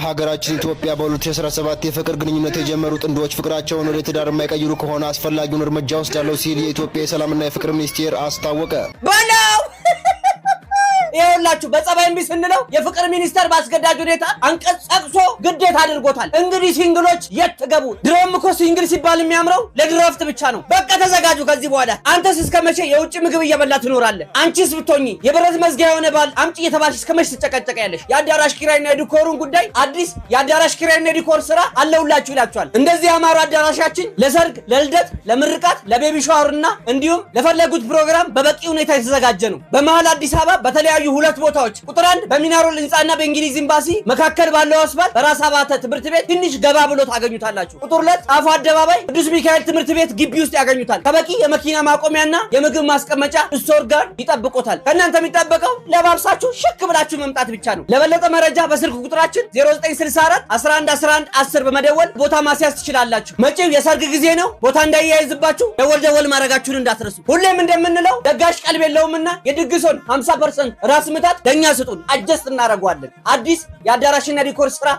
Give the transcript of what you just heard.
ሀገራችን ኢትዮጵያ በ2017 የፍቅር ግንኙነት የጀመሩ ጥንዶች ፍቅራቸውን ወደ ትዳር የማይቀይሩ ከሆነ አስፈላጊውን እርምጃ ወስዳለው ሲል የኢትዮጵያ የሰላምና የፍቅር ሚኒስቴር አስታወቀ። ይኸውላችሁ በጸባይም ቢስንለው የፍቅር ሚኒስተር ባስገዳጅ ሁኔታ አንቀጽ ጠቅሶ ግዴታ አድርጎታል። እንግዲህ ሲንግሎች የት ትገቡ? ድሮም እኮ ሲንግል ሲባል የሚያምረው ለድራፍት ብቻ ነው። በቃ ተዘጋጁ ከዚህ በኋላ። አንተስ እስከመቼ የውጭ ምግብ እየበላ ትኖራለህ? አንቺስ ብትሆኚ የብረት መዝጊያ የሆነ ባል አምጪ እየተባልሽ እስከመቼ ትጨቀጨቂያለሽ? የአዳራሽ ኪራይና የዲኮሩን ጉዳይ አዲስ የአዳራሽ ኪራይና የዲኮር ስራ አለውላችሁ ይላችኋል። እንደዚህ ያማሩ አዳራሻችን ለሰርግ፣ ለልደት፣ ለምርቃት፣ ለቤቢ ሻወርና እንዲሁም ለፈለጉት ፕሮግራም በበቂ ሁኔታ የተዘጋጀ ነው። በመሃል አዲስ አበባ በተለያዩ ሁለት ቦታዎች ቁጥር 1 በሚናሮል ህንጻና በእንግሊዝ ኤምባሲ መካከል ባለው አስፋልት በራስ አባተ ትምህርት ቤት ትንሽ ገባ ብሎ ታገኙታላችሁ። ቁጥር 2 ጣፎ አደባባይ ቅዱስ ሚካኤል ትምህርት ቤት ግቢ ውስጥ ያገኙታል። ከበቂ የመኪና ማቆሚያና የምግብ ማስቀመጫ ስቶር ጋር ይጠብቁታል። ከእናንተ የሚጠበቀው ለባብሳችሁ ሽክ ብላችሁ መምጣት ብቻ ነው። ለበለጠ መረጃ በስልክ ቁጥራችን 0964 11 11 10 በመደወል ቦታ ማስያዝ ትችላላችሁ። መጪው የሰርግ ጊዜ ነው። ቦታ እንዳያይዝባችሁ ደወል ማድረጋችሁን እንዳትረሱ። ሁሌም እንደምንለው ደጋሽ ቀልብ የለውምና የድግሶን 50% ራስ ምታት ለኛ ስጡን፣ አጀስት እናደርገዋለን። አዲስ የአዳራሽና ዲኮር ስራ